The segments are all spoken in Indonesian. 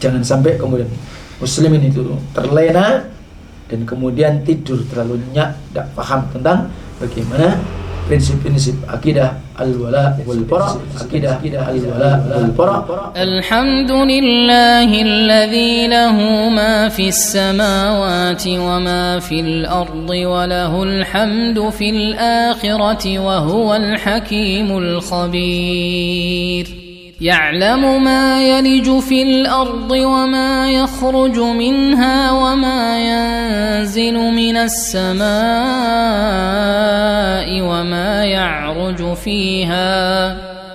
Jangan sampai kemudian muslimin itu terlena dan kemudian tidur terlalu nyenyak, tidak paham tentang bagaimana prinsip-prinsip akidah al-wala wal bara, akidah al-wala wal bara. Alhamdulillahilladzi lahu ma fis samawati wa ma fil ardi wa lahul hamdu fil akhirati wa huwal hakimul khabir. يعلم ما يلج في الأرض وما يخرج منها وما ينزل من السماء وما يعرج فيها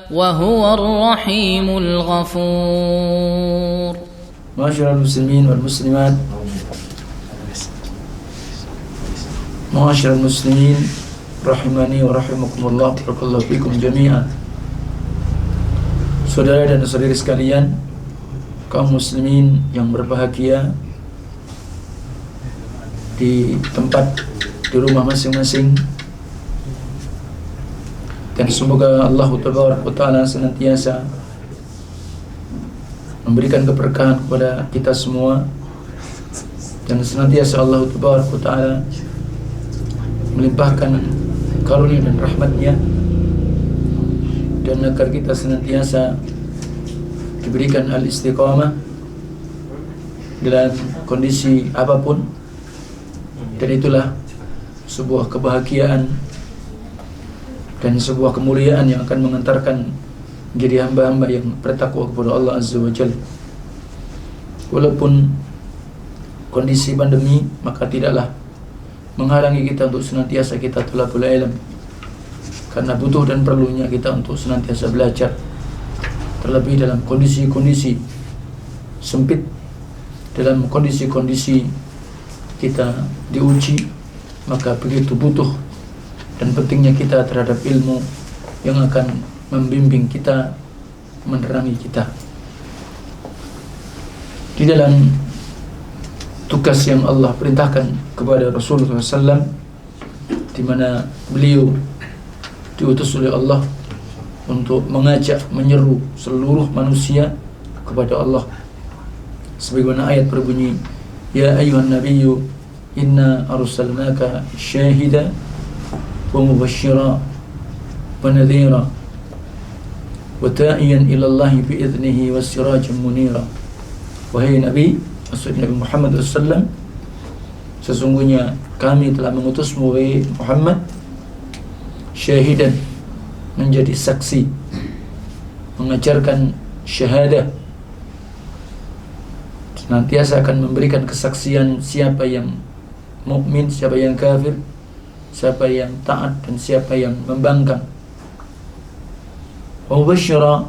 وهو الرحيم الغفور. معاشر المسلمين والمسلمات، معاشر المسلمين rahimani wa rahimakumullah, barakallahu fikum jami'an. Saudara dan saudari sekalian, kaum muslimin yang berbahagia di tempat, di rumah masing-masing, dan semoga Allah Ta'ala senantiasa memberikan keberkahan kepada kita semua, dan senantiasa Allah Ta'ala melimpahkan karunia dan rahmatnya, dan agar kita senantiasa diberikan al-istiqamah dalam kondisi apapun. Dan itulah sebuah kebahagiaan dan sebuah kemuliaan yang akan mengantarkan menjadi hamba-hamba yang bertakwa kepada Allah Azza wa Jalla. Walaupun kondisi pandemi, maka tidaklah menghalangi kita untuk senantiasa kita thalabul ilm, karena butuh dan perlunya kita untuk senantiasa belajar, terlebih dalam kondisi-kondisi sempit, dalam kondisi-kondisi kita diuji, maka begitu butuh dan pentingnya kita terhadap ilmu yang akan membimbing kita, menerangi kita. Di dalam tugas yang Allah perintahkan kepada Rasulullah SAW, di mana beliau diutus oleh Allah untuk mengajak, menyeru seluruh manusia kepada Allah, sebagaimana ayat berbunyi, ya ayyuhan nabiyyu inna arsalnaka syahida wa mubashshira wa nadhira wa da'iyan ila Allah bi idnihi wa sirajan munira. Wahai Nabi, maksudnya Nabi Muhammad SAW, sesungguhnya kami telah mengutusmu wahai Muhammad syahidan, menjadi saksi, mengajarkan syahadah, senantiasa akan memberikan kesaksian siapa yang mukmin, siapa yang kafir, siapa yang taat dan siapa yang membangkang. Wa mubashshira,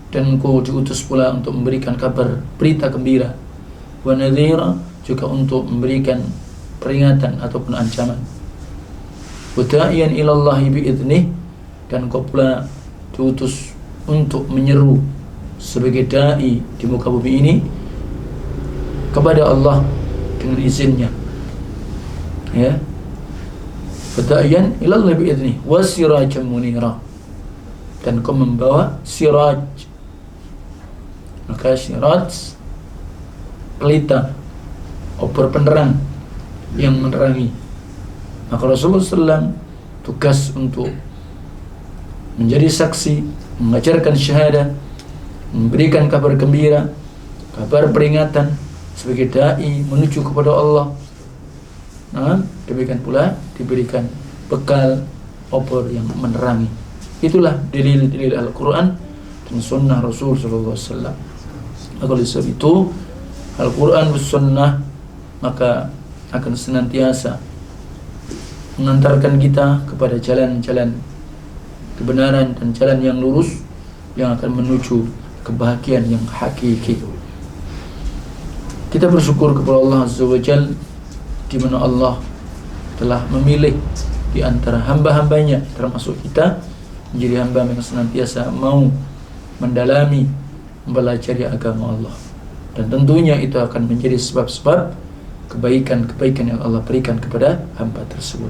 dan engkau diutus pula untuk memberikan kabar, berita gembira. Wa nadhira, juga untuk memberikan peringatan ataupun ancaman. Wada'iyan ilallahi bi'idnih, dan kau pula diutus untuk menyeru sebagai da'i di muka bumi ini kepada Allah dengan izinnya, ya. Wada'iyan ilallahi bi'idnih wasirajan munira, dan kau membawa siraj. Maka siraj, pelita, obor penerang yang menerangi. Maka Rasulullah SAW tugas untuk menjadi saksi, mengajarkan syahadah, memberikan kabar gembira, kabar peringatan sebagai da'i menuju kepada Allah. Nah, demikian pula diberikan bekal obor yang menerangi. Itulah dalil-dalil Al-Quran dan Sunnah Rasul Sallallahu Alaihi Wasallam. Oleh sebab itu, Al-Quran dan Sunnah maka akan senantiasa mengantarkan kita kepada jalan-jalan kebenaran dan jalan yang lurus yang akan menuju kebahagiaan yang hakiki. Kita bersyukur kepada Allah Azza wa Jalla, di mana Allah telah memilih di antara hamba-hambanya, termasuk kita, menjadi hamba yang senantiasa mau mendalami, mempelajari agama Allah. Dan tentunya itu akan menjadi sebab-sebab kebaikan-kebaikan yang Allah berikan kepada hamba tersebut.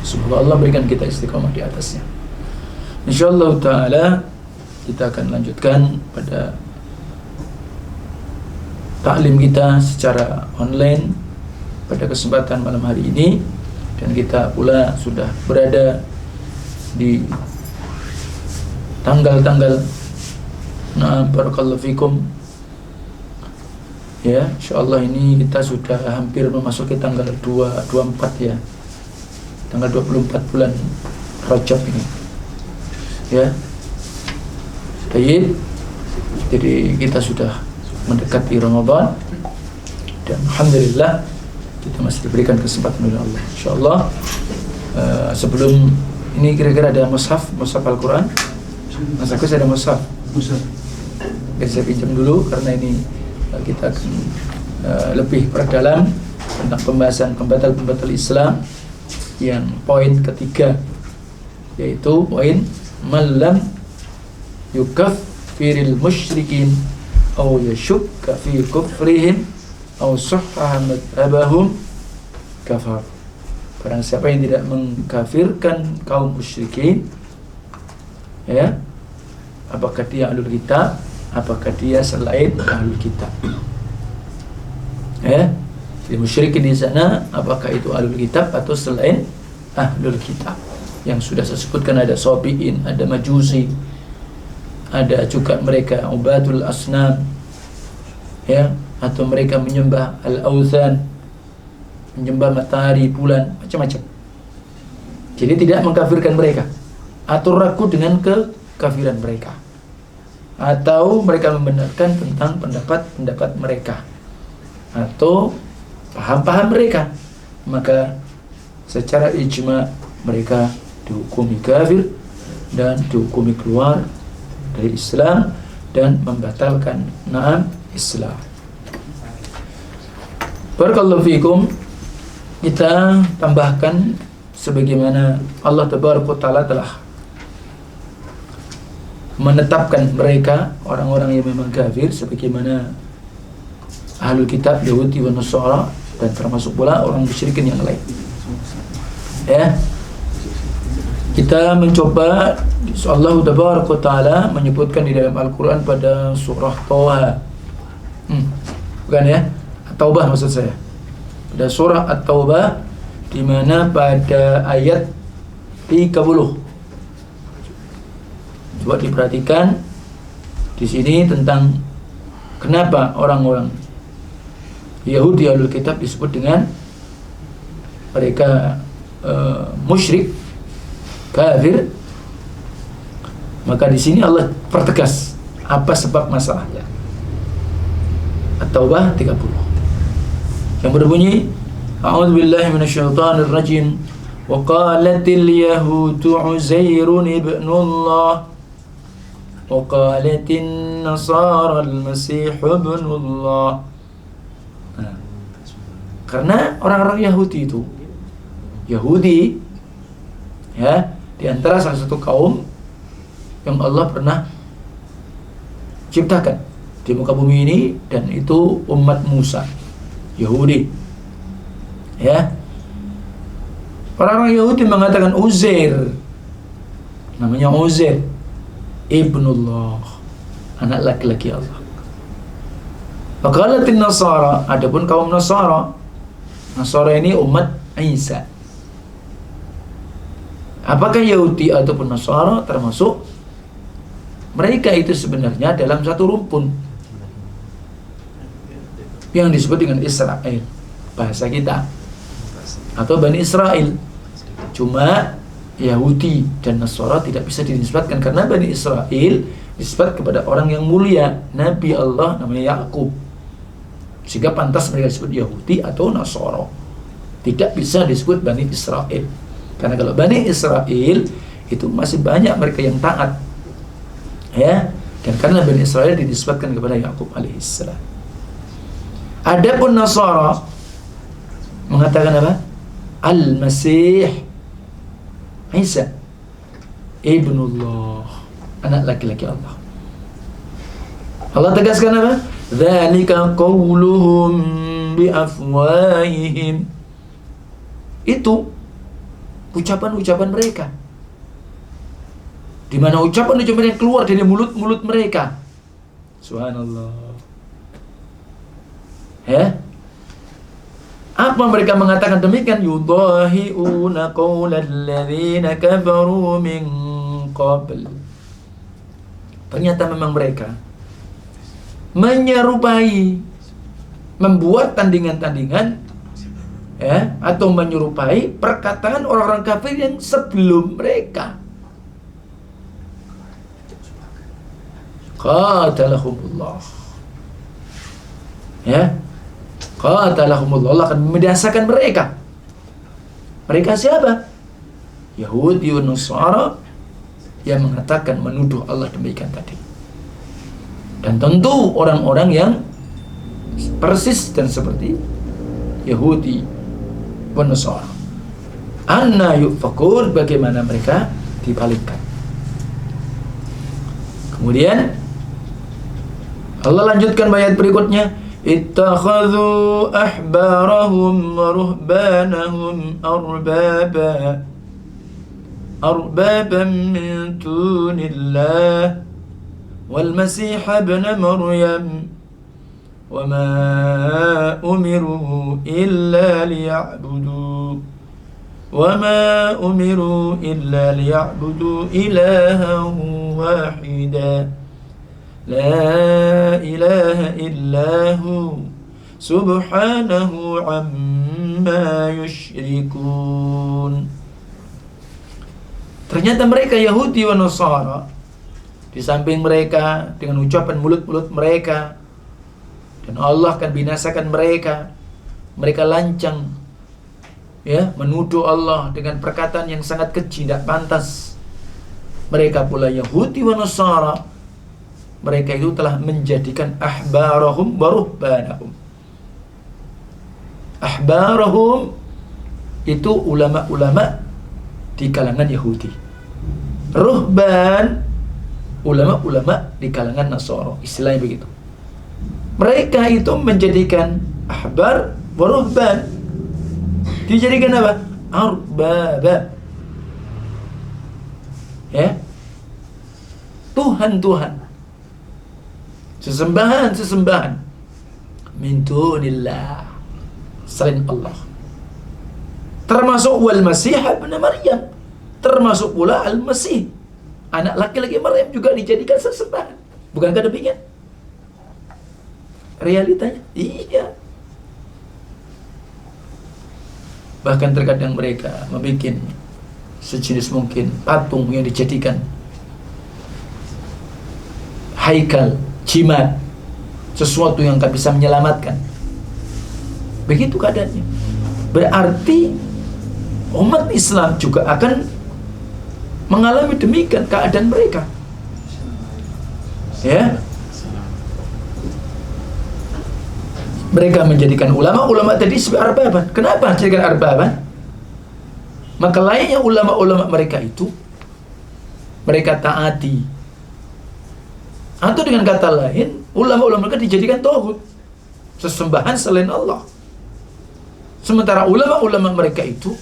Semoga Allah berikan kita istiqamah di atasnya. InsyaAllah ta'ala kita akan lanjutkan pada taklim kita secara online pada kesempatan malam hari ini, dan kita pula sudah berada di tanggal-tanggal barakallahu fikum ya, insyaallah ini kita sudah hampir memasuki tanggal 24 ya, tanggal 24 bulan Rajab ini ya. Baik, jadi kita sudah mendekati Ramadan dan alhamdulillah kita masih diberikan kesempatan oleh Allah. Insyaallah sebelum ini kira-kira ada mushaf Al-Quran. Mas Agus ada mushaf. Biar saya pinjam dulu karena ini kita akan lebih perdalam tentang pembahasan pembatal-pembatal Islam yang poin ketiga, yaitu poin malam yukaffiril musyrikin aw yashukka fi kufrihim aw sahha madhabahum kafar. Barang siapa yang tidak mengkafirkan kaum musyrikin, ya, apakah dia ahlul kitab, apakah dia selain ahlul kitab, ya. Jadi musyrikin di sana apakah itu ahlul kitab atau selain ahlul kitab. Yang sudah saya sebutkan ada Sabi'in, ada Majusi, ada juga mereka ubadul asnam, ya, atau mereka menyembah al-authan, menyembah matahari, bulan, macam-macam. Jadi tidak mengkafirkan mereka atau ragu dengan kekafiran mereka, atau mereka membenarkan tentang pendapat-pendapat mereka atau paham-paham mereka, maka secara ijma mereka dihukumi kafir dan dihukumi keluar dari Islam dan membatalkan Islam. Barakallahu fikum. Kita tambahkan sebagaimana Allah Tabaraka Ta'ala telah menetapkan mereka orang-orang yang memang kafir, sebagaimana ahlul kitab Yahudi wa Nasara, dan termasuk pula orang musyrikin yang lain. Ya, kita mencoba, Allah Tabaraka Ta'ala menyebutkan di dalam Al-Quran pada surah Toha, bukan ya, Taubah maksud saya, pada surah At-Taubah, di mana pada ayat 30. Coba diperhatikan di sini tentang kenapa orang-orang Yahudi Ahlul Kitab disebut dengan mereka musyrik, kafir. Maka di sini Allah pertegas apa sebab masalahnya. At-Taubah 30 yang berbunyi, A'udzu billahi minasyaitonir rajim. Wa qalatil yahudu Uzairun ibnullah wa qalatin nasara al-masih ibnullah. Karena orang-orang Yahudi itu, Yahudi ya, di antara salah satu kaum yang Allah pernah ciptakan di muka bumi ini, dan itu umat Musa, Yahudi. Ya, orang-orang Yahudi mengatakan Uzair, namanya Uzair ibnullah, anak laki-laki Allah. Faqalatin Nasara, adapun kaum Nasara, Nasara ini umat Isa. Apakah Yahudi ataupun Nasara termasuk mereka itu sebenarnya dalam satu rumpun yang disebut dengan Israel, bahasa kita, atau Bani Israel. Cuma Yahudi dan Nasara tidak bisa dinisbatkan, karena Bani Israel disebut kepada orang yang mulia, Nabi Allah namanya Yakub, sehingga pantas mereka disebut Yahudi atau Nasara. Tidak bisa disebut Bani Israel, karena kalau Bani Israel itu masih banyak mereka yang taat, ya, dan karena Bani Israel dinisbatkan kepada Yakub alaihissalam. Adapun Nasara mengatakan apa? Al-Masih Isa ibnullah, anak laki-laki Allah. Allah tegaskan apa? Dzalika qauluhum bi afwahihim. Itu ucapan-ucapan mereka, di mana ucapan-ucapan yang keluar dari mulut-mulut mereka. Subhanallah. Ya. Apa mereka mengatakan demikian? Yudahi'una qawlal ladzina kafaru min qabl. Ternyata memang mereka menyerupai, membuat tandingan-tandingan, ya, atau menyerupai perkataan orang-orang kafir yang sebelum mereka. Qatalahumullah. Ya. Qatalahumullah. Allah akan membinasakan mereka. Mereka siapa? Yahudi dan Nasara yang mengatakan, menuduh Allah demikian tadi. Dan tentu orang-orang yang persis dan seperti Yahudi dan Nasara. Anna yufakun, bagaimana mereka dibalikkan. Kemudian Allah lanjutkan ayat berikutnya, ittakhadhu ahbarahum wa ruhbanahum arbaban min dunillah wal masih ibn maryam wa ma umiru illa liya'budu ilahan wahida la ilaha illahu subhanahu amma yushrikun. Ternyata mereka Yahudi wa Nasara, di samping mereka dengan ucapan mulut-mulut mereka, dan Allah akan binasakan mereka, mereka lancang, ya, menuduh Allah dengan perkataan yang sangat keji, tidak pantas. Mereka pula Yahudi wa Nasara, mereka itu telah menjadikan ahbarahum wa ruhbanahum. Ahbarahum itu ulama-ulama di kalangan Yahudi. Ruhban, ulama-ulama di kalangan Nasara. Istilahnya begitu. Mereka itu menjadikan ahbar wa ruhban, dijadikan apa? Arbaba. Ya. Tuhan-Tuhan, sesembahan min dunillah, selain Allah. Termasuk wal masih ibn maryam, termasuk pula al-masih, anak laki-laki Maryam, juga dijadikan sesembahan. Bukankah demikian realitanya? Iya. Bahkan terkadang mereka membuat sejenis mungkin patung yang dijadikan haikal, jimat, sesuatu yang tak bisa menyelamatkan. Begitu keadaannya. Berarti umat Islam juga akan mengalami demikian keadaan mereka. Ya. Mereka menjadikan ulama-ulama tadi sebagai arbaban. Kenapa dijadikan arbaban? Maka layaknya ulama-ulama mereka itu mereka taati. Atau dengan kata lain, ulama-ulama mereka dijadikan tauhid, sesembahan selain Allah. Sementara ulama-ulama mereka itu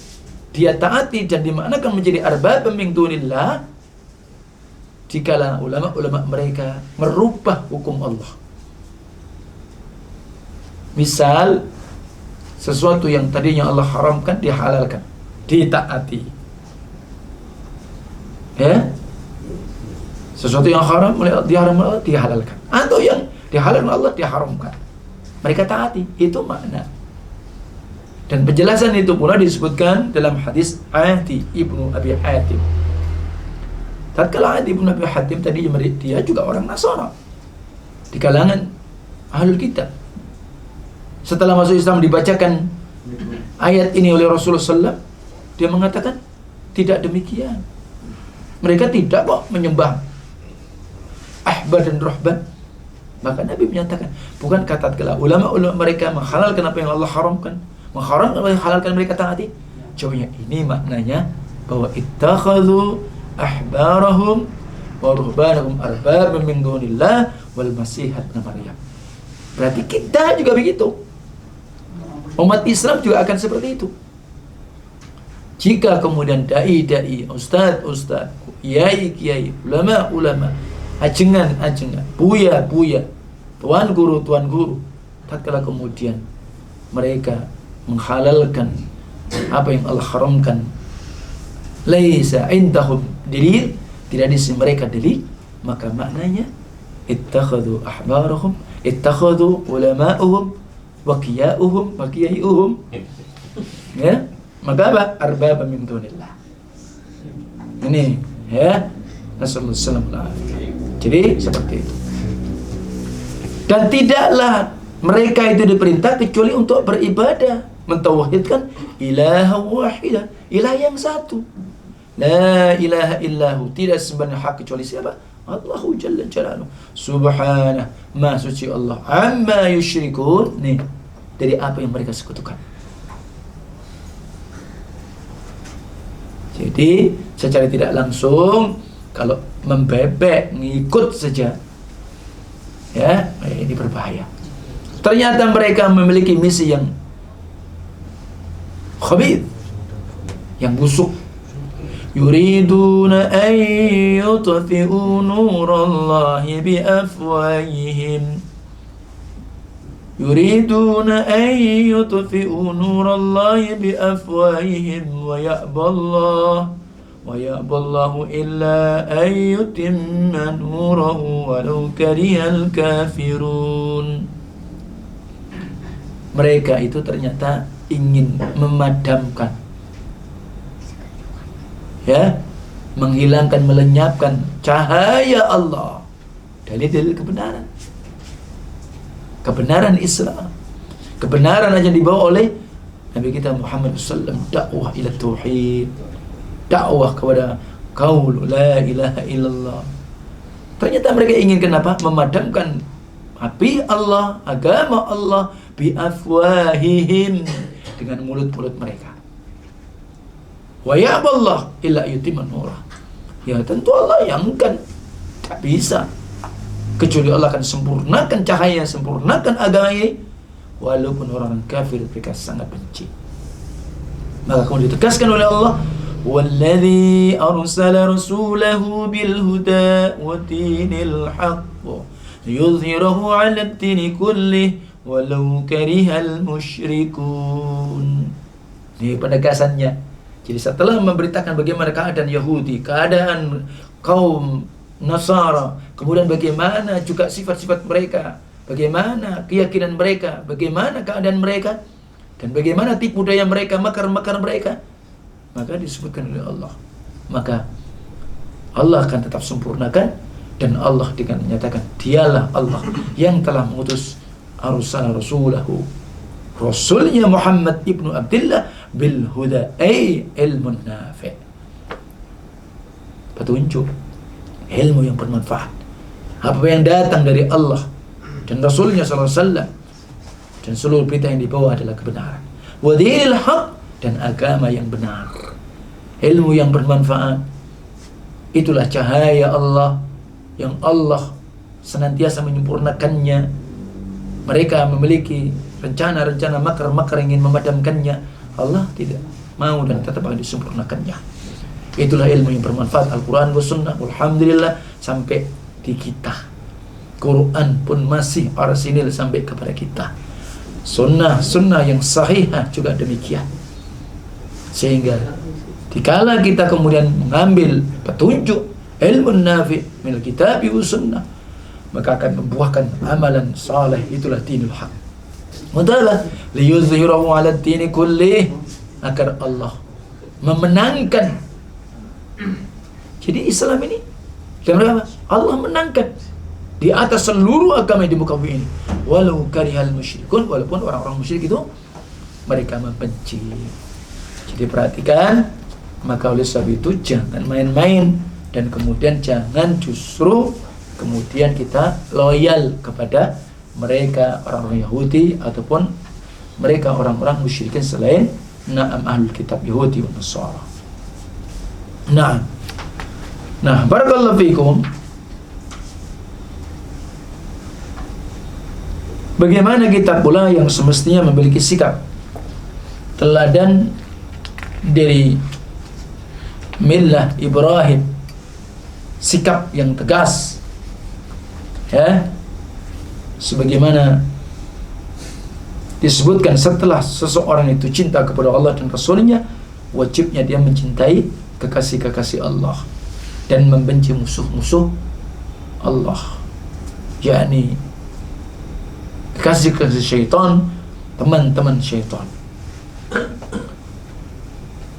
dia taati dan dimaknakan menjadi arbab min dunillah dikala ulama-ulama mereka merubah hukum Allah. Misal sesuatu yang tadinya Allah haramkan dihalalkan, ditaati. Ya? Sesuatu yang haram diharamkan Allah dihalalkan, atau yang dihalalkan Allah diharamkan, mereka taati. Itu makna. Dan penjelasan itu pula disebutkan dalam hadis Adi ibnu Abi Hatim. Tatkala Adi ibnu Abi Hatim tadi dia juga orang Nasara di kalangan Ahlul Kitab. Setelah masuk Islam dibacakan ayat ini oleh Rasulullah SAW, dia mengatakan tidak demikian. Mereka tidak kok menyembah ahbar dan ruhban. Maka Nabi menyatakan, bukan kata ulama-ulama mereka menghalalkan apa yang Allah haramkan, mengharamkan apa yang halalkan mereka taati. Jauhnya, ini maknanya bahwa ittakhadhu ahbarahum wa ruhbanahum arbaban min dunillah wal masih ibn maryam. Berarti kita juga begitu. Umat Islam juga akan seperti itu. Jika kemudian dai-dai, ustaz-ustaz, kiai-kiai, ulama-ulama, ajengan-ajengan, buya-buya, tuan guru tatkala kemudian mereka menghalalkan apa yang Allah haramkan, laisa indahum dalil, tidak di sisi mereka dalil, maka maknanya ittakhadhu ahbarahum, ittakhadhu ulama'uhum wa qiya'uhum ya, maka apa? Arbaba min dunillah. Ini ya, nasallallahu. Jadi seperti itu. Dan tidaklah mereka itu diperintah kecuali untuk beribadah, mentauhidkan ilaha wahidah, ilah yang satu. La ilaha illahu, tidak sembahyang hak kecuali siapa? Allahu jalla jalaluhu. Subhanah, maha suci Allah. Amma yusyrikun, nih, dari apa yang mereka sekutukan. Jadi secara tidak langsung kalau membebek, ngikut saja, ya, ini berbahaya. Ternyata mereka memiliki misi yang khabith, yang busuk. Yuriduna an yutfi'u nurallahi biafwahihim. Yuriduna an yutfi'u nurallahi biafwahihim wa ya'ballahu illa an yutimma nurahu walau karihal kafirun. Mereka itu ternyata ingin memadamkan, ya, menghilangkan, melenyapkan cahaya Allah dari dalil kebenaran. Kebenaran Islam, kebenaran aja dibawa oleh Nabi kita Muhammad SAW. Dakwah ila tauhid, dakwah kepada qaul la ilaha illallah. Ternyata mereka ingin kenapa? Memadamkan api Allah, agama Allah, bi afwahihim, dengan mulut-mulut mereka. Wa ya'ballah illa yutimma nurah. Ya tentu Allah yang kan tak bisa kecuali Allah akan sempurnakan cahaya, sempurnakan agama ini, walaupun orang kafir mereka sangat benci. Maka kemudian ditegaskan oleh Allah, walladzi arsala rasulahu bil huda wa dinil haqq liyudhhirahu 'ala ad-dini kullih walau karihal musyrikun. Ini penegasannya. Jadi setelah memberitakan bagaimana keadaan Yahudi, keadaan kaum Nasara, kemudian bagaimana juga sifat-sifat mereka, bagaimana keyakinan mereka, bagaimana keadaan mereka, dan bagaimana tipu daya mereka, makar-makar mereka, maka disebutkan oleh Allah, maka Allah akan tetap sempurnakan. Dan Allah dengan menyatakan dialah Allah yang telah mengutus arsala rasulahu, rasulnya Muhammad ibnu Abdullah, bil huda ay ilmun nafi', petunjuk, ilmu yang bermanfaat, apa yang datang dari Allah dan Rasulnya SAW, dan seluruh berita yang dibawa adalah kebenaran. Wa dinil haq, dan agama yang benar, ilmu yang bermanfaat. Itulah cahaya Allah yang Allah senantiasa menyempurnakannya. Mereka memiliki rencana-rencana makar-makar ingin memadamkannya. Allah tidak mau dan tetap akan disempurnakannya. Itulah ilmu yang bermanfaat, Al-Quran wa Sunnah. Alhamdulillah sampai di kita. Quran pun masih arsinil sampai kepada kita. Sunnah yang sahihah juga demikian. Sehingga dikala kita kemudian mengambil petunjuk ilmu nafi' min kitab wa sunnah, maka akan membuahkan amalan saleh. Itulah dinul haq. Mudahlah liyuzhirahu 'ala ad-dini kullih, agar Allah memenangkan. Jadi Islam ini dengan apa? Allah menangkan di atas seluruh agama di muka bumi ini. Walau karihal musyrikun, walaupun orang-orang musyrik itu mereka membenci. Jadi perhatikan, maka oleh sebab itu jangan main-main, dan kemudian jangan justru kemudian kita loyal kepada mereka orang-orang Yahudi ataupun mereka orang-orang musyrikin selain ahlul kitab Yahudi dan Nasara. Nah, barakallahu fikum. Bagaimana kita pula yang semestinya memiliki sikap teladan dari millah Ibrahim, sikap yang tegas, ya, sebagaimana disebutkan setelah seseorang itu cinta kepada Allah dan Rasulnya, wajibnya dia mencintai kekasih-kekasih Allah dan membenci musuh-musuh Allah, yakni kekasih-kekasih syaitan, teman-teman syaitan.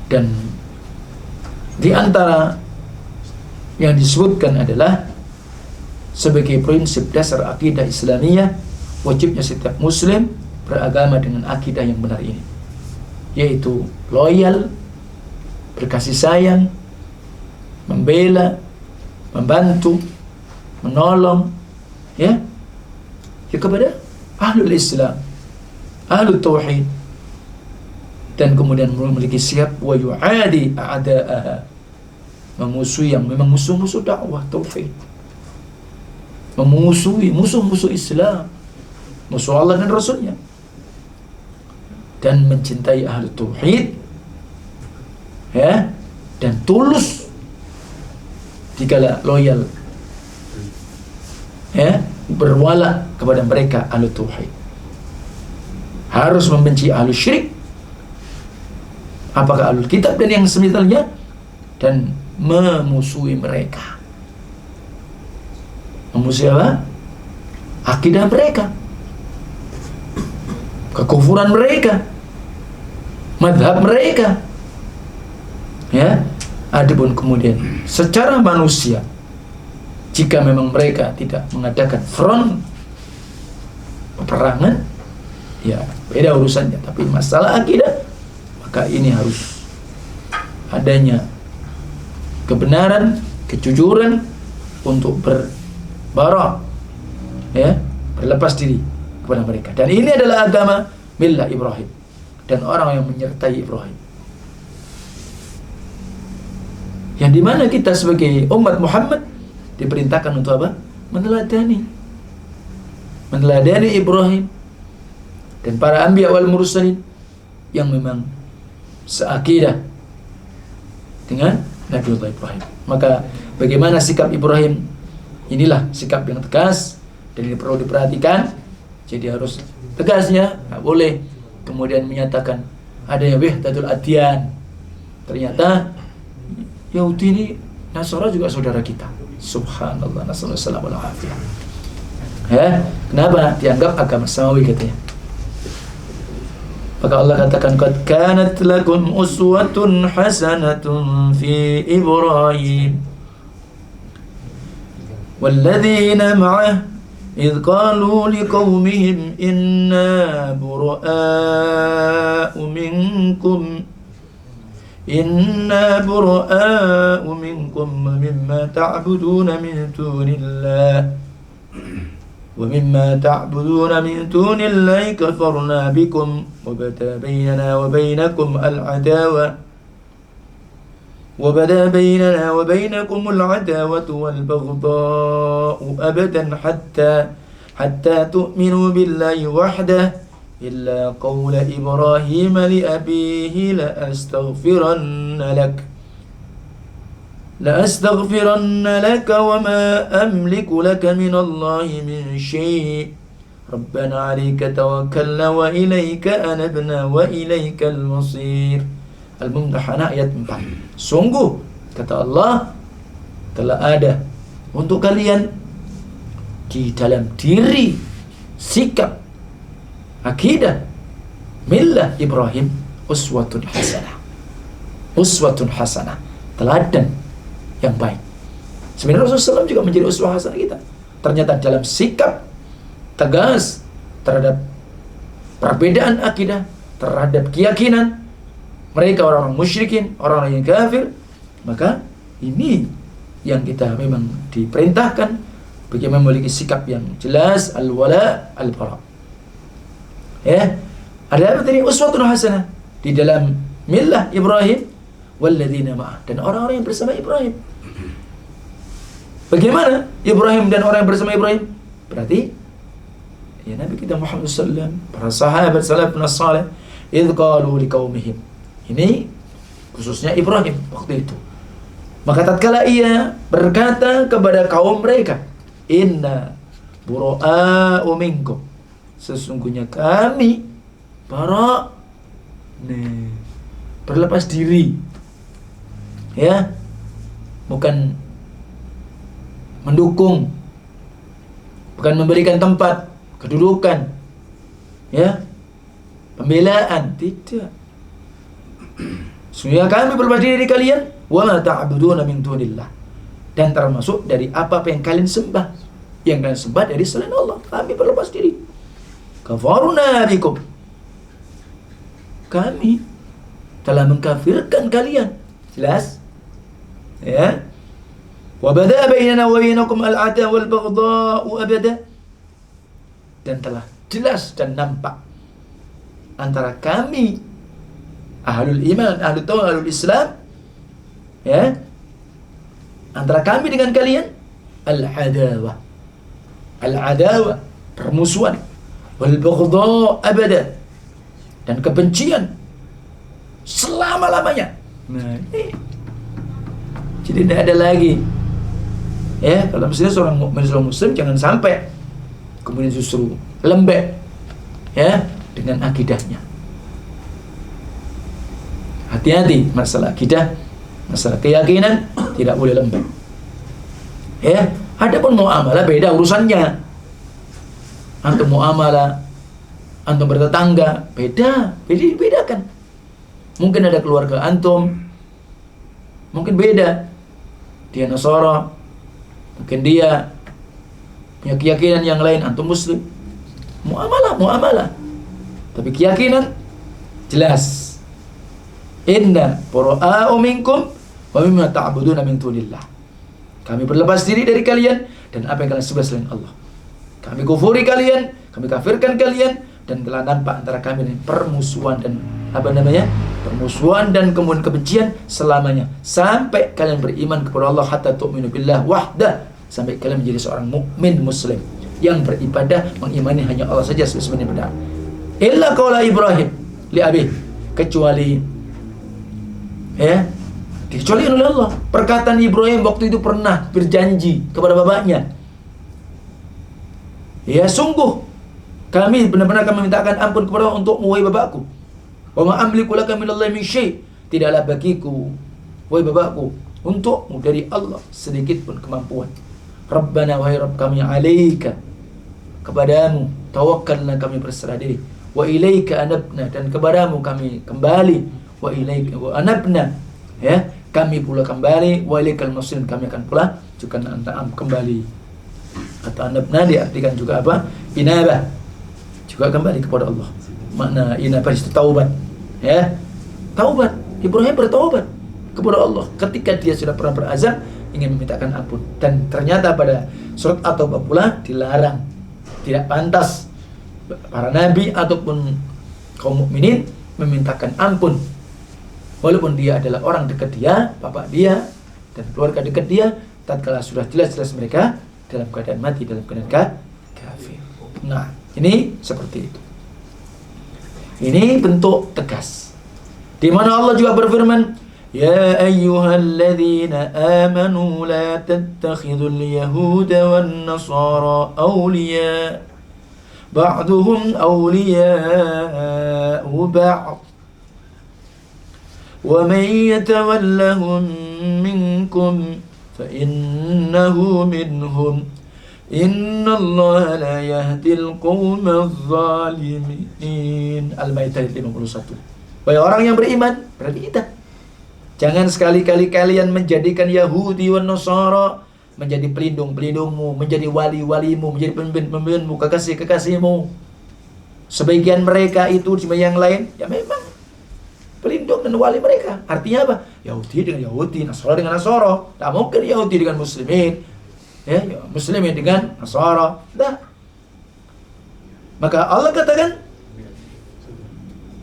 Dan di antara yang disebutkan adalah sebagai prinsip dasar akidah Islamiyah, wajibnya setiap muslim beragama dengan akidah yang benar ini, yaitu loyal, berkasih sayang, membela, membantu, menolong, ya kepada ahlul Islam, ahlul tauhid, dan kemudian memiliki sikap wa yu'adi a'da'aha, memusuhi yang memang musuh-musuh dakwah tauhid, memusuhi musuh-musuh Islam, musuh Allah dan Rasulnya, dan mencintai ahlul tauhid, ya, dan tulus dikala loyal, ya, berwala kepada mereka ahlul tauhid. Harus membenci ahlul syirik, apakah ahlul kitab dan yang semisalnya, dan memusuhi mereka. Memusuhi apa? Akidah mereka, kekufuran mereka, madhab mereka, ya. Adapun kemudian secara manusia, jika memang mereka tidak mengadakan front peperangan, ya beda urusannya. Tapi masalah akidah, maka ini harus adanya kebenaran, kejujuran untuk berbarah, ya, berlepas diri kepada mereka. Dan ini adalah agama millah Ibrahim dan orang yang menyertai Ibrahim, yang dimana kita sebagai umat Muhammad diperintahkan untuk apa? Meneladani Ibrahim dan para anbiya wal mursalin yang memang seakidah dengan Nabiullah Ibrahim. Maka bagaimana sikap Ibrahim? Inilah sikap yang tegas dan ini perlu diperhatikan. Jadi harus tegasnya, nggak boleh kemudian menyatakan ada yang wahdatul adyan, ternyata Yahudi ini Nasara juga saudara kita. Subhanallah, nasallallahu alaihi wasallam. Ya, kenapa? Dianggap agama samawi katanya. Maka Allah katakan, qad kanat lakum uswatun hasanatun fi Ibrahim walladzina ma'ah idh qalu liqaumihim inna bura'a'u minkum mimma ta'buduna min dunillah ومما تعبدون من دون الله كفرنا بكم وبدا بيننا وبينكم العداوة والبغضاء أبدا حتى تؤمنوا بالله وحده إلا قول إبراهيم لأبيه لأستغفرن لك وما أملك لك من الله من شيء ربنا عليك توكلنا وإليك أنبنا وإليك المصير. Al-Mumtahanah ayat 4. Sungguh kata Allah, telah ada untuk kalian di dalam diri sikap akidah millah Ibrahim uswatun hasanah, teladan yang baik. Sebenarnya Rasulullah SAW juga menjadi uswah hasanah kita. Ternyata dalam sikap tegas terhadap perbedaan akidah, terhadap keyakinan mereka orang-orang musyrikin, orang-orang yang kafir, maka ini yang kita memang diperintahkan bagaimana memiliki sikap yang jelas, al-wala al-bara. Ya, ada apa tadi? Uswatun hasanah di dalam millah Ibrahim walladzina ma'ah, dan orang-orang yang bersama Ibrahim. Bagaimana Ibrahim dan orang yang bersama Ibrahim? Berarti ya Nabi kita Muhammad SAW, para sahabat salafun salih, idh qalu liqaumihim. Ini khususnya Ibrahim waktu itu. Maka tatkala ia berkata kepada kaum mereka, inna bura'a'u minkum, sesungguhnya kami Bara nih berlepas diri, ya, bukan mendukung, bukan memberikan tempat, kedudukan, ya, pembelaan, tidak. Sesungguhnya kami berlepas diri dari kalian, wa ma ta'buduna min dunillah, dan termasuk dari apa yang kalian sembah, yang kalian sembah dari selain Allah, kami berlepas diri. Kafarna bikum, kami telah mengkafirkan kalian, jelas, ya. Wa bada bainana wa bainakum al-'ada wal baghdha'u abada, dan telah jelas dan nampak antara kami ahlul iman, ahlul tauhid, ahlul Islam, ya, antara kami dengan kalian al-'adawah, permusuhan, wal baghdha' abada, dan kebencian selama-lamanya. Nah, ini jadi tidak ada lagi, ya, kalau misalnya seorang muslim jangan sampai kemudian justru lembek, ya, dengan akidahnya. Hati-hati masalah akidah, masalah keyakinan tidak boleh lembek. Ya, adapun muamalah beda urusannya. Antum muamalah, antum bertetangga, bedakan. Mungkin ada keluarga antum, mungkin beda. Dia Nasara, mungkin dia punya keyakinan yang lain, antum Muslim. Muamalah. Tapi keyakinan jelas. Inna bura'a'u minkum wa mimma ta'buduna min dunillah. Kami berlepas diri dari kalian dan apa yang kalian sembah selain Allah. Kami kufuri kalian, kami kafirkan kalian, dan telah nampak antara kami permusuhan dan permusuhan dan kemudian kebencian selamanya, sampai kalian beriman kepada Allah, hatta tu'minu billah wahdah, sampai kalian menjadi seorang mukmin muslim yang beribadah mengimani hanya Allah saja sebagai benar. Illa qaula Ibrahim li abi, kecuali oleh Allah. Perkataan Ibrahim waktu itu pernah berjanji kepada bapaknya, ya, sungguh kami benar-benar akan memintakan ampun kepada Allah untuk wahai bapakku. Wa ma amliku laka minallahi min syai', tidaklah bagiku wahai bapakku untukmu dari Allah sedikit pun kemampuan. Rabbana, wahai Rabb kami, alaika, kepadamu tawakkalna, kami berserah diri. Wa ilaika anabna, dan kepadamu kami kembali. Wa ilaika wa anabna, ya, kami pula kembali. Wa ilaikal masir, kami akan pula juga kembali. Atau anabna diartikan juga apa? Inabah, juga kembali kepada Allah. Makna inabah itu taubat, ya. Taubat. Ibrahim bertaubat kepada Allah ketika dia sudah pernah berazam ingin memintakan ampun, dan ternyata pada surat At-Taubah pula dilarang. Tidak pantas para nabi ataupun kaum mukminin memintakan ampun, walaupun dia adalah orang dekat dia, bapak dia dan keluarga dekat dia, tatkala sudah jelas-jelas mereka dalam keadaan mati, dalam keadaan kafir. Nah, ini seperti itu. Ini bentuk tegas, di mana Allah juga berfirman, ya ayyuhalladzina amanu la tattakhidul yahuda wan nasara awliya ba'duhum awliya'u ba'd wa man yatawallahum minkum fa innahu minhum innallaha la yahdil qawmadh zalimin. Al-Maidah 51. Wahai orang yang beriman, berarti kita, jangan sekali-kali kalian menjadikan Yahudi wan Nasara menjadi pelindung-pelindungmu, menjadi wali-walimu, menjadi pemimpin-pemimpinmu, kekasih-kekasihmu. Sebagian mereka itu cuma yang lain, ya memang pelindung dan wali mereka. Artinya apa? Yahudi dengan Yahudi, Nasara dengan Nasara. Tak mungkin Yahudi dengan Muslimin, ya, Muslimin dengan Nasara. Nah, maka Allah katakan,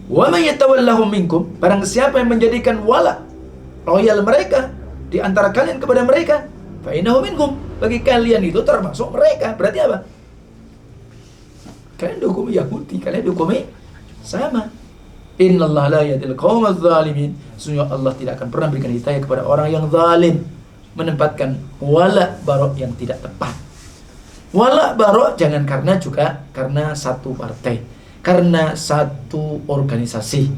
wa may yatawallahum minkum, barang siapa yang menjadikan wala, loyal mereka di antara kalian kepada mereka, fa innahu minhum, bagi kalian itu termasuk mereka. Berarti apa? Kalian dihukumi Yahudi, kalian dihukumi sama. Innallaha la yahdil qaumadz zalimin. Sesungguhnya Allah tidak akan pernah berikan hidayah kepada orang yang zalim, menempatkan wala barok yang tidak tepat. Wala barok jangan karena satu partai, karena satu organisasi,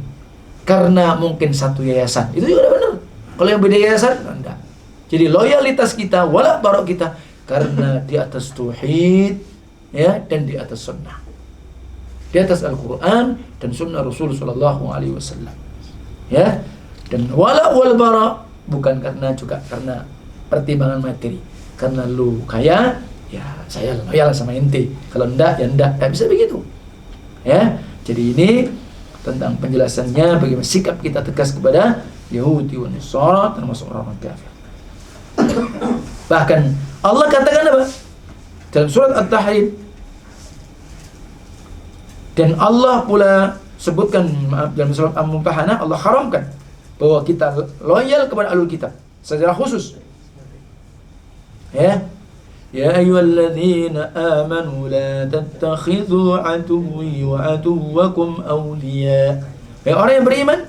karena mungkin satu yayasan. Itu juga benar. Kalau yang beda yayasan, enggak. Jadi loyalitas kita, wala barok kita karena di atas tauhid, ya, dan di atas sunnah. Di atas Al-Quran dan sunnah Rasul sallallahu alaihi wasallam. Ya. Dan wala wal bara bukan karena pertimbangan materi. Karena lu kaya, ya saya loyal sama ente. Kalau enggak, ya enggak. Enggak bisa begitu. Ya. Jadi ini tentang penjelasannya bagaimana sikap kita tegas kepada Yahudi dan Nasara termasuk orang kafir. Bahkan Allah katakan apa? Dalam surat At-Tahrim, dan Allah pula sebutkan dalam surat Al-Mumtahanah, Allah haramkan bahwa kita loyal kepada Ahlul Kitab secara khusus. Ya. Ya ayyuhalladzina amanu la tattakhidhu aduwwi wa aduwwakum awliya. Ya orang yang beriman,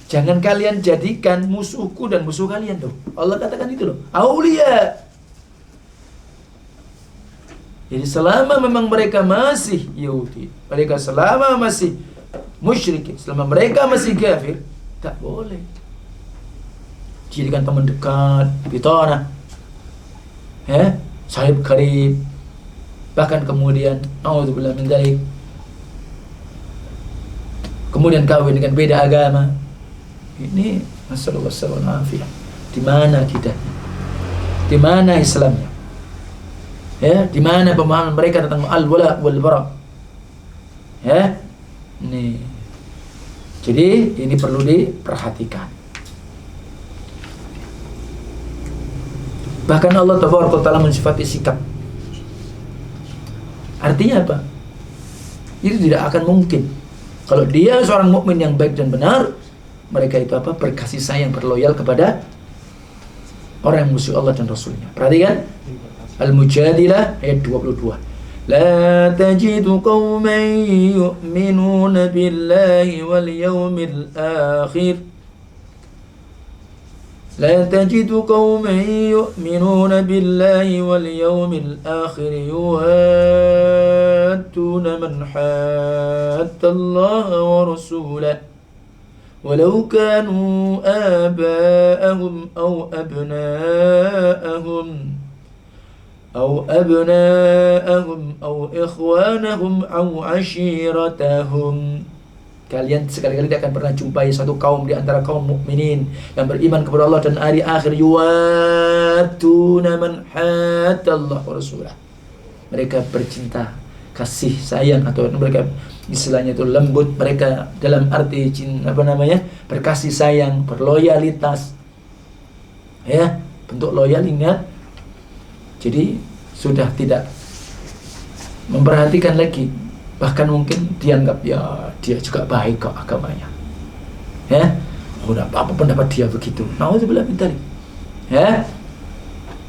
jangan kalian jadikan musuhku dan musuh kalian tuh. Allah katakan itu loh, awliya. Jadi selama memang mereka masih Yahudi, mereka selama masih musyrikin, selama mereka masih kafir, tak boleh jadikan teman dekat, bitanah, ya, sahib karib, bahkan kemudian naudzubillah min dzalik, kemudian kawin dengan beda agama. Ini masallah sallallahu alaihi. Di mana kita? Di mana Islamnya? Ya, di mana pemahaman mereka tentang al-wala wal bara? Ya. Ini. Jadi ini perlu diperhatikan. Bahkan Allah Tabaraka Ta'ala mensifati sikap. Artinya apa? Itu tidak akan mungkin. Kalau dia seorang mukmin yang baik dan benar, mereka itu apa? Berkasih sayang, berloyal kepada orang yang musuh Allah dan Rasulnya. Perhatikan Al-Mujadilah ayat 22. La tajidu qauman yu'minuna billahi wal yawmil akhir. لا تجد قوما يؤمنون بالله واليوم الآخر يوادون من حاد الله ورسوله ولو كانوا آباءهم أو أبناءهم أو إخوانهم أو عشيرتهم. Kalian sekali-kali tidak akan pernah jumpai satu kaum di antara kaum mukminin yang beriman kepada Allah dan hari akhir, yuwadduna man haddallahu wa rasulah. Mereka bercinta, kasih sayang, atau mereka istilahnya itu lembut, mereka dalam arti berkasih sayang, berloyalitas. Ya, bentuk loyal, ingat. Jadi sudah tidak memperhatikan lagi, bahkan mungkin dianggap ya dia juga baik kok agamanya, ya udah apa pendapat dia begitu, naudzubillah min dzalik, ya.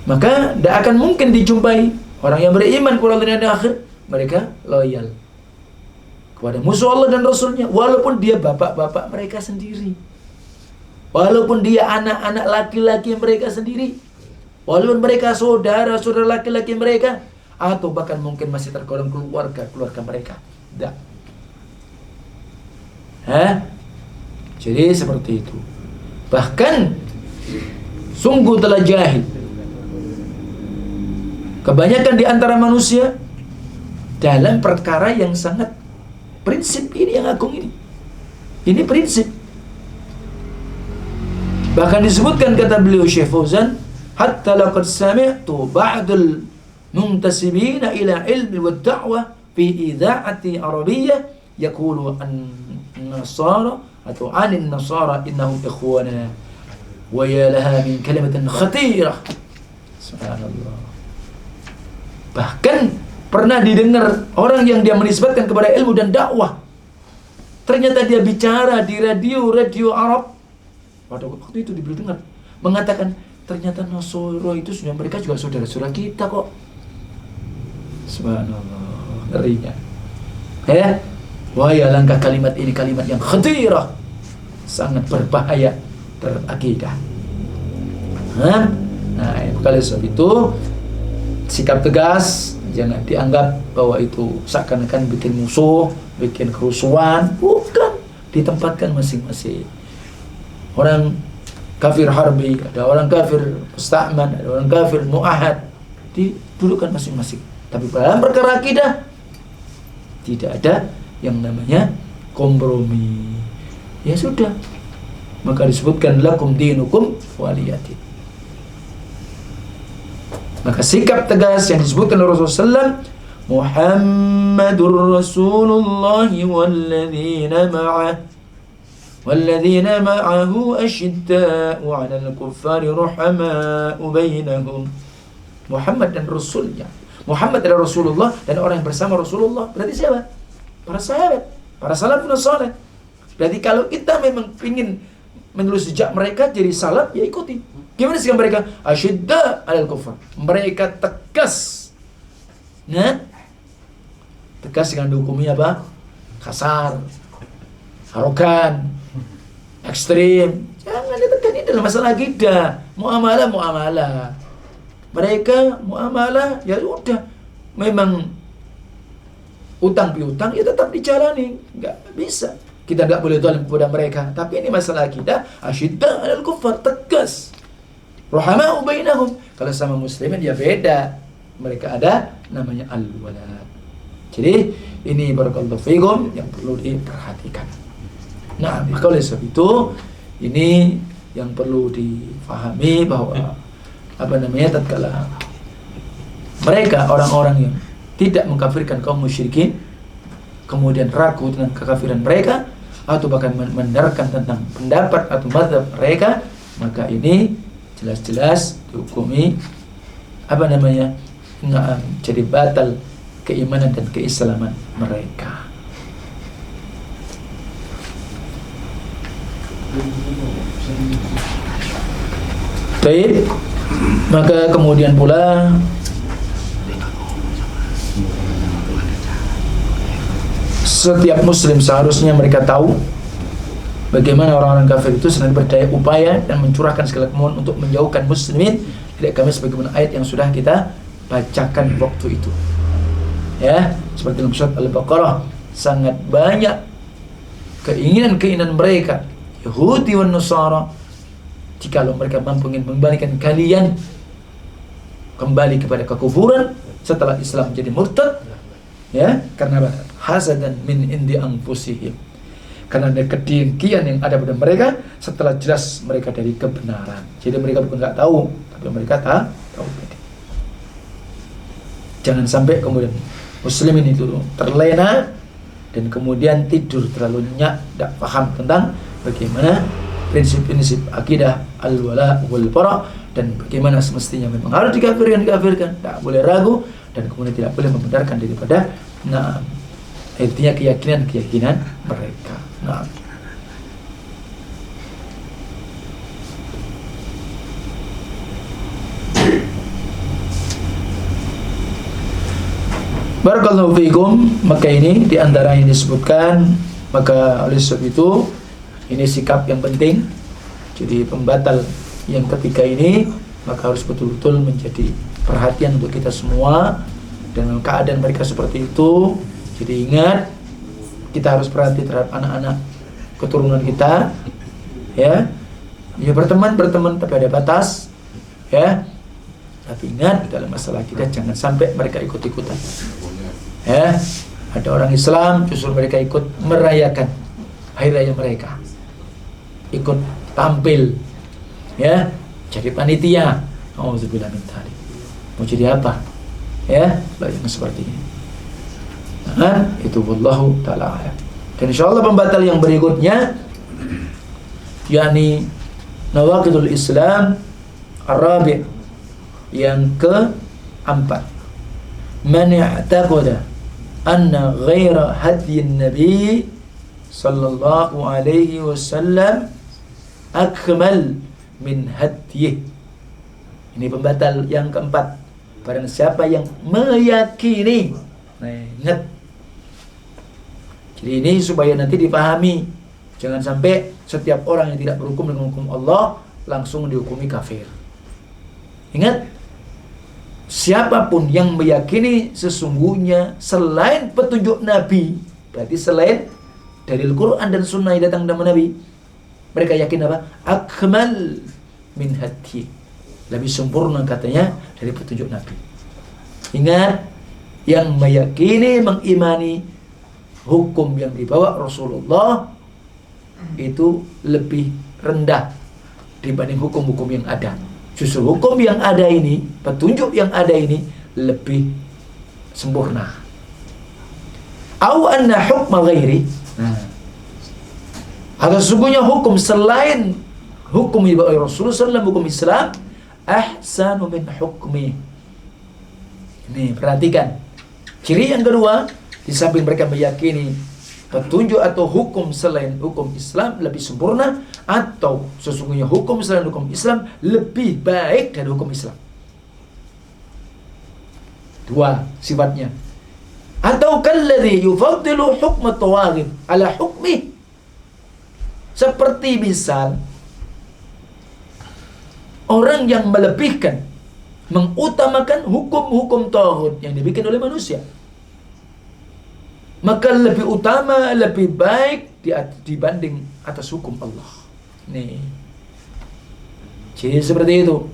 Maka tidak akan mungkin dijumpai orang yang beriman kepada Allah dan akhir mereka loyal kepada musuh Allah dan Rasulnya, walaupun dia bapak-bapak mereka sendiri, walaupun dia anak-anak laki-laki mereka sendiri, walaupun mereka saudara-saudara laki-laki mereka, atau bahkan mungkin masih tergolong keluarga mereka. Tidak. Jadi seperti itu. Bahkan sungguh telah jahil kebanyakan di antara manusia dalam perkara yang sangat prinsip ini, yang agung ini. Ini prinsip. Bahkan disebutkan kata beliau Syekh Fauzan, hatta laqad sami'tu ba'dul muntasibina ila ilmi wa da'wah fi idha'ati arabiyyah yaqulu an-nasara atau anin nasara innahum ikhwana wa ya laha min kalimatin khatirah. Subhanallah. Bahkan pernah didengar orang yang dia menisbatkan kepada ilmu dan dakwah, ternyata dia bicara di radio Arab pada waktu itu diberi dengar, mengatakan ternyata Nasoro itu sudah, mereka juga saudara-saudara kita kok. Subhanallah, ngerinya. Ya, wah ya langkah kalimat ini kalimat yang khatirah, sangat berbahaya terhadap akidah. Nah, oleh sebab itu sikap tegas, jangan dianggap bahwa itu seakan-akan bikin musuh, bikin kerusuhan, bukan, ditempatkan masing-masing. Orang kafir harbi, ada orang kafir musta'man, ada orang kafir mu'ahad, didudukan masing-masing. Tapi dalam perkara akidah tidak ada yang namanya kompromi. Ya sudah, maka disebutkan lakum dinukum waliyadin. Maka sikap tegas yang disebutkan oleh Rasulullah SAW, Muhammadur Rasulullah والذين معه أشداء على الكفار رحماء بينهم. Muhammad dan Rasulnya. Muhammad adalah Rasulullah dan orang yang bersama Rasulullah. Berarti siapa? Para sahabat, para salafun saleh. Berarti kalau kita memang ingin menelusuri jejak mereka jadi salaf, ya ikuti. Gimana sih mereka? Asyidda alal kufar. Mereka tegas. Nah, tegas dengan hukumnya apa? Kasar, arogan, ekstrim. Jangan ditekan, ini dalam masalah akidah. Muamalah. Mereka muamalah ya udah, memang utang piutang ya tetap dijalani, nggak bisa. Kita nggak boleh zalim kepada mereka. Tapi ini masalah akidah, asyidda alal kufar, tegas. Rahamau bainahum. Kalau sama muslimin ya beda. Mereka ada namanya al-wala. Jadi ini barakallahu fikum yang perlu diperhatikan. Nah, maka oleh sebab itu ini yang perlu difahami bahwa tatkala mereka orang-orang yang tidak mengkafirkan kaum musyrikin kemudian ragu tentang kekafiran mereka atau bahkan mendengarkan tentang pendapat atau mazhab mereka, maka ini jelas-jelas dihukumi jadi batal keimanan dan keislaman mereka. Baik, maka kemudian pula setiap muslim seharusnya mereka tahu bagaimana orang-orang kafir itu sedang berdaya upaya dan mencurahkan segala kemauan untuk menjauhkan muslimin dari agama, sebagaimana ayat yang sudah kita bacakan waktu itu. Ya, seperti dalam surat Al-Baqarah, sangat banyak keinginan mereka Yahudi dan Nasara, jikalau mereka mampu ingin mengembalikan kalian kembali kepada kekufuran setelah Islam jadi murtad, ya, karena hasadan min indi anfusihim, karena ada kedengkian yang ada pada mereka setelah jelas mereka dari kebenaran. Jadi mereka bukan nggak tahu, tapi mereka tahu. Jangan sampai kemudian muslimin itu terlena dan kemudian tidur terlalu nyenyak, tidak paham tentang bagaimana prinsip-prinsip akidah al-wala wal bara dan bagaimana semestinya memang harus dikafirkan, tidak boleh ragu dan kemudian tidak boleh membenarkan daripada artinya keyakinan mereka. Barakallahu fiikum. Maka ini diantara yang disebutkan, maka oleh sebab itu ini sikap yang penting. Jadi pembatal yang ketiga ini maka harus betul-betul menjadi perhatian untuk kita semua. Dengan keadaan mereka seperti itu, jadi ingat kita harus perhati terhadap anak-anak keturunan kita, ya berteman tapi ada batas, ya. Tapi ingat dalam masalah kita jangan sampai mereka ikut-ikutan. Ya, ada orang Islam justru mereka ikut merayakan hari raya mereka, ikut tampil, ya, jadi panitia. Auzubillah min dzalik. Mau jadi apa? Ya, yang seperti ini. Nah, itu wallahu taala alam. Dan insyaallah pembatal yang berikutnya yakni nawaqidul Islam ar-rabi', yang keempat, man i'taqada anna ghaira hadyin nabi sallallahu alaihi wasallam akmal min hadyih. Ini pembatal yang keempat. Barang siapa yang meyakini, ingat. Jadi ini supaya nanti dipahami, jangan sampai setiap orang yang tidak berhukum dengan hukum Allah langsung dihukumi kafir. Ingat, siapapun yang meyakini sesungguhnya selain petunjuk Nabi Berarti selain dari Al-Quran dan Sunnah yang datang dari Nabi, mereka yakin apa? Akmal min hati, lebih sempurna katanya dari petunjuk Nabi. Ingat, yang meyakini, mengimani hukum yang dibawa Rasulullah itu lebih rendah dibanding hukum-hukum yang ada. Justru hukum yang ada ini, petunjuk yang ada ini lebih sempurna. Au anna hukma ghairi, atau sesungguhnya hukum selain hukum yang dibawa Rasulullah SAW, hukum Islam, ahsanu min hukmi. Ini perhatikan, ciri yang kedua, di samping mereka meyakini petunjuk atau hukum selain hukum Islam lebih sempurna, atau sesungguhnya hukum selain hukum Islam lebih baik dari hukum Islam. Dua sifatnya. Atau kalladzi yufaddilu hukma tawaghib ala hukmi, seperti misal orang yang melebihkan, mengutamakan hukum-hukum taghut yang dibikin oleh manusia, maka lebih utama, lebih baik dibanding atas hukum Allah. Nih, jadi seperti itu,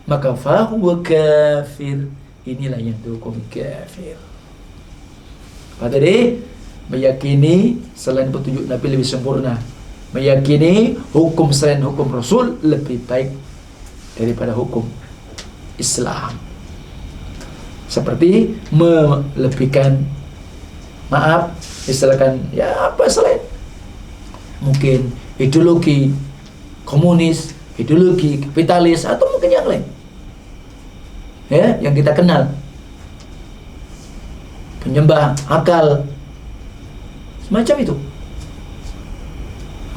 maka fahuwa kafir. Inilah yang dihukum kafir. Apa tadi? Meyakini selain petunjuk Nabi lebih sempurna, meyakini hukum selain hukum Rasul lebih baik daripada hukum Islam. Seperti melebihkan, maaf, misalkan ya apa selain mungkin ideologi komunis, ideologi kapitalis, atau mungkin yang lain, ya, yang kita kenal, penyembah akal, semacam itu.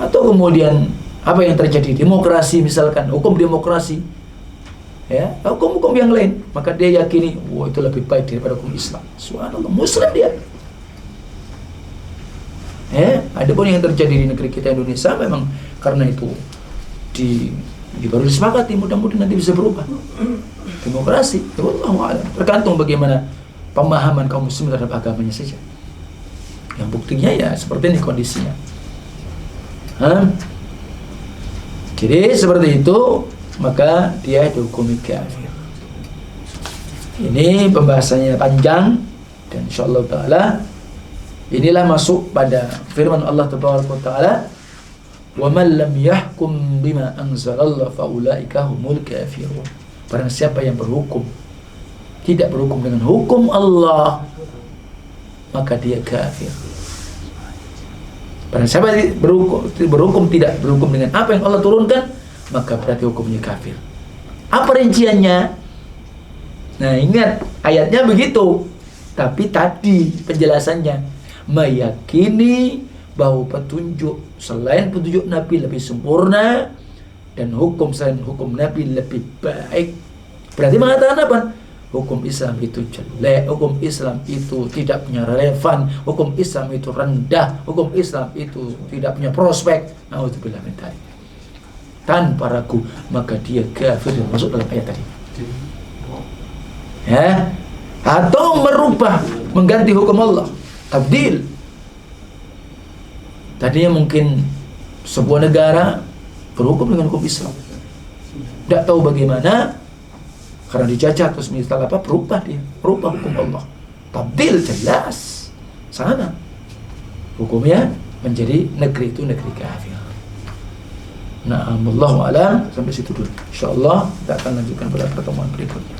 Atau kemudian apa yang terjadi, demokrasi misalkan, hukum demokrasi, ya, hukum-hukum yang lain, maka dia yakini, wah itu lebih baik daripada hukum Islam. Subhanallah, Muslim dia. Adapun yang terjadi di negeri kita Indonesia, memang karena itu baru disepakati, mudah-mudahan nanti bisa berubah. Demokrasi, wallahu a'lam. Tergantung bagaimana pemahaman kaum muslim terhadap agamanya saja. Yang buktinya ya seperti ini kondisinya. Jadi seperti itu, maka dia dihukumi kafir. Ini pembahasannya panjang, dan insyaallah taala inilah masuk pada firman Allah Taala, "Wa man lam yahkum bima anzalallah fa ulaika humul kafirun." Barang siapa yang tidak berhukum dengan hukum Allah, maka dia kafir. Barang siapa tidak berhukum dengan apa yang Allah turunkan, maka berarti hukumnya kafir. Apa rinciannya? Nah, ingat ayatnya begitu. Tapi tadi penjelasannya, meyakini bahwa petunjuk selain petunjuk Nabi lebih sempurna dan hukum selain hukum Nabi lebih baik. Berarti mengatakan apa? Hukum Islam itu jelek, hukum Islam itu tidak punya relevan, hukum Islam itu rendah, hukum Islam itu tidak punya prospek. Na'udzubillah min dzalik. Tanpa ragu, maka dia kafir dan masuk dalam ayat tadi. Ya, atau merubah, mengganti hukum Allah, tabdil. Tadinya mungkin sebuah negara berhukum dengan hukum Islam, tidak tahu bagaimana, karena dijajah terus misal apa, berubah hukum Allah, tabdil, jelas sana hukumnya menjadi negeri itu negeri kafir. Nah, wallahu a'lam. Sampai situ dulu. Insyaallah kita akan lanjutkan pada pertemuan berikutnya.